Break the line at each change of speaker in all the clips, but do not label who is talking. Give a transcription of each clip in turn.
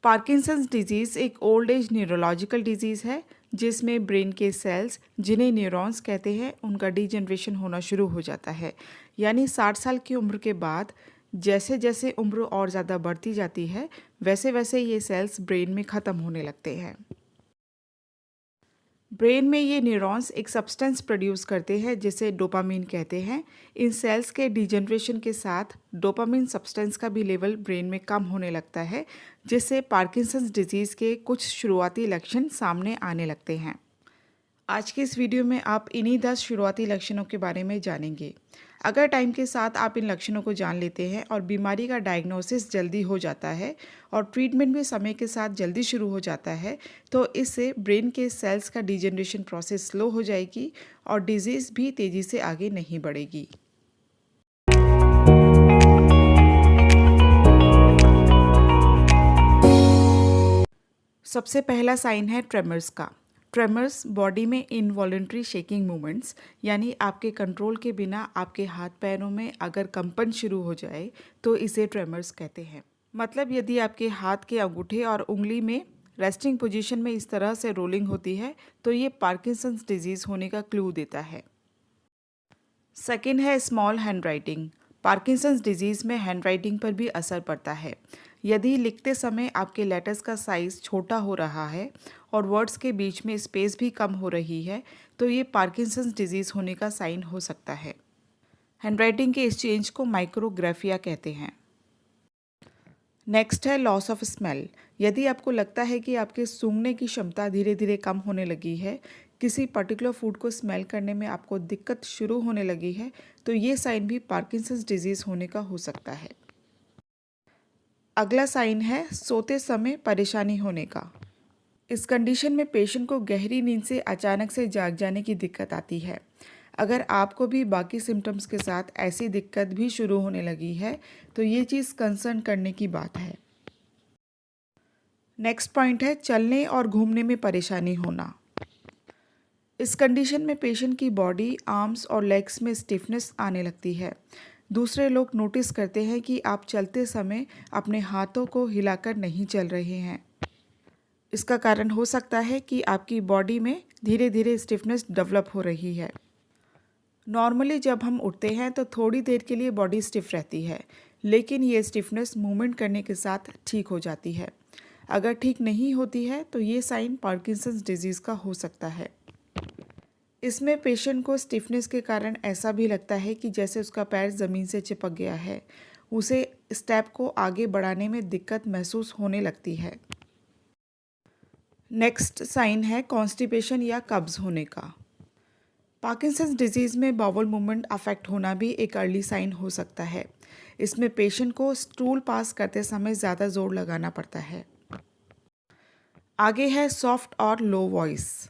Parkinson's disease एक old age neurological disease है जिसमें ब्रेन के सेल्स जिन्हें न्यूरॉन्स कहते हैं उनका डीजनरेशन होना शुरू हो जाता है। यानी 60 साल की उम्र के बाद जैसे जैसे उम्र और ज़्यादा बढ़ती जाती है वैसे वैसे ये सेल्स ब्रेन में ख़त्म होने लगते हैं। ब्रेन में ये न्यूरॉन्स एक सब्सटेंस प्रोड्यूस करते हैं जिसे डोपामीन कहते हैं। इन सेल्स के डिजनरेशन के साथ डोपामीन सब्सटेंस का भी लेवल ब्रेन में कम होने लगता है जिससे पार्किंसंस डिजीज़ के कुछ शुरुआती लक्षण सामने आने लगते हैं। आज की इस वीडियो में आप इन्हीं 10 शुरुआती लक्षणों के बारे में जानेंगे। अगर टाइम के साथ आप इन लक्षणों को जान लेते हैं और बीमारी का डायग्नोसिस जल्दी हो जाता है और ट्रीटमेंट भी समय के साथ जल्दी शुरू हो जाता है तो इससे ब्रेन के सेल्स का डिजनरेशन प्रोसेस स्लो हो जाएगी और डिजीज़ भी तेज़ी से आगे नहीं बढ़ेगी। सबसे पहला साइन है ट्रेमर्स का। ट्रेमर्स बॉडी में इनवॉलेंट्री शेकिंग मूवमेंट्स यानी आपके कंट्रोल के बिना आपके हाथ पैरों में अगर कंपन शुरू हो जाए तो इसे ट्रेमर्स कहते हैं। मतलब यदि आपके हाथ के अंगूठे और उंगली में रेस्टिंग पोजीशन में इस तरह से रोलिंग होती है तो ये पार्किंसंस डिजीज़ होने का क्लू देता है। सेकेंड है स्मॉल हैंडराइटिंग। पार्किंसंस डिजीज़ में हैंडराइटिंग पर भी असर पड़ता है। यदि लिखते समय आपके लेटर्स का साइज़ छोटा हो रहा है और वर्ड्स के बीच में स्पेस भी कम हो रही है तो ये पार्किंसंस डिजीज़ होने का साइन हो सकता है। हैंडराइटिंग के इस चेंज को माइक्रोग्राफिया कहते हैं। नेक्स्ट है लॉस ऑफ स्मेल। यदि आपको लगता है कि आपके सूंघने की क्षमता धीरे धीरे कम होने लगी है, किसी पर्टिकुलर फूड को स्मेल करने में आपको दिक्कत शुरू होने लगी है तो ये साइन भी पार्किंसंस डिजीज़ होने का हो सकता है। अगला साइन है सोते समय परेशानी होने का। इस कंडीशन में पेशेंट को गहरी नींद से अचानक से जाग जाने की दिक्कत आती है। अगर आपको भी बाकी सिम्टम्स के साथ ऐसी दिक्कत भी शुरू होने लगी है तो ये चीज़ कंसर्न करने की बात है। नेक्स्ट पॉइंट है चलने और घूमने में परेशानी होना। इस कंडीशन में पेशेंट की बॉडी, आर्म्स और लेग्स में स्टिफनेस आने लगती है। दूसरे लोग नोटिस करते हैं कि आप चलते समय अपने हाथों को हिलाकर नहीं चल रहे हैं। इसका कारण हो सकता है कि आपकी बॉडी में धीरे धीरे स्टिफनेस डेवलप हो रही है। नॉर्मली जब हम उठते हैं तो थोड़ी देर के लिए बॉडी स्टिफ रहती है, लेकिन ये स्टिफनेस मूवमेंट करने के साथ ठीक हो जाती है। अगर ठीक नहीं होती है तो ये साइन पार्किंसंस डिजीज़ का हो सकता है। इसमें पेशेंट को स्टिफनेस के कारण ऐसा भी लगता है कि जैसे उसका पैर ज़मीन से चिपक गया है। उसे स्टेप को आगे बढ़ाने में दिक्कत महसूस होने लगती है। नेक्स्ट साइन है कॉन्स्टिपेशन या कब्ज़ होने का। पार्किंसंस डिजीज़ में बाउल मूवमेंट अफेक्ट होना भी एक अर्ली साइन हो सकता है। इसमें पेशेंट को स्टूल पास करते समय ज़्यादा जोर लगाना पड़ता है। आगे है सॉफ्ट और लो वॉइस।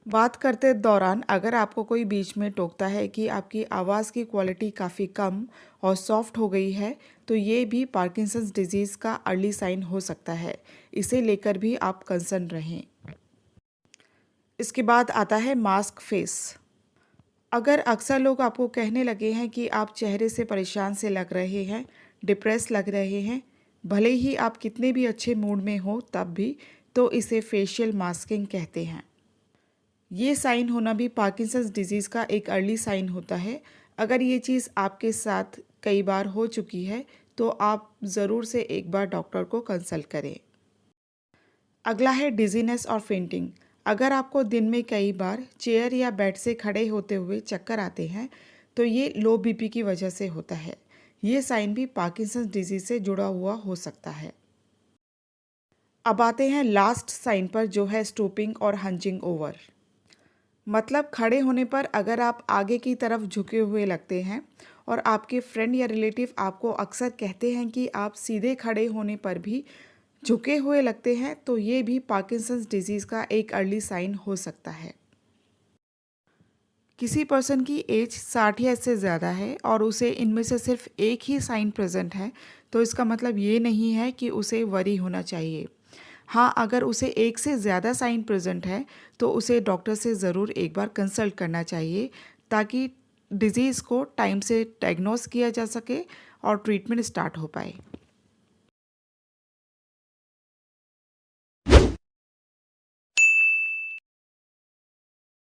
बात करते दौरान अगर आपको कोई बीच में टोकता है कि आपकी आवाज़ की क्वालिटी काफ़ी कम और सॉफ्ट हो गई है तो ये भी पार्किंसंस डिजीज़ का अर्ली साइन हो सकता है। इसे लेकर भी आप कंसर्न रहें। इसके बाद आता है मास्क फेस। अगर अक्सर लोग आपको कहने लगे हैं कि आप चेहरे से परेशान से लग रहे हैं, डिप्रेस लग रहे हैं, भले ही आप कितने भी अच्छे मूड में हो तब भी, तो इसे फेशियल मास्किंग कहते हैं। ये साइन होना भी पार्किंसंस डिजीज़ का एक अर्ली साइन होता है। अगर ये चीज़ आपके साथ कई बार हो चुकी है तो आप ज़रूर से एक बार डॉक्टर को कंसल्ट करें। अगला है डिजीनेस और फेंटिंग। अगर आपको दिन में कई बार चेयर या बेड से खड़े होते हुए चक्कर आते हैं तो ये लो बीपी की वजह से होता है। ये साइन भी पार्किंसंस डिजीज़ से जुड़ा हुआ हो सकता है। अब आते हैं लास्ट साइन पर जो है स्टूपिंग और हंचिंग ओवर। मतलब खड़े होने पर अगर आप आगे की तरफ झुके हुए लगते हैं और आपके फ्रेंड या रिलेटिव आपको अक्सर कहते हैं कि आप सीधे खड़े होने पर भी झुके हुए लगते हैं तो ये भी पार्किंसंस डिजीज़ का एक अर्ली साइन हो सकता है। किसी पर्सन की एज 60 या इससे ज़्यादा है और उसे इनमें से सिर्फ एक ही साइन प्रेजेंट है तो इसका मतलब ये नहीं है कि उसे वरी होना चाहिए। हाँ, अगर उसे एक से ज़्यादा साइन प्रेजेंट है तो उसे डॉक्टर से ज़रूर एक बार कंसल्ट करना चाहिए ताकि डिज़ीज़ को टाइम से डायग्नोस किया जा सके और ट्रीटमेंट स्टार्ट हो पाए।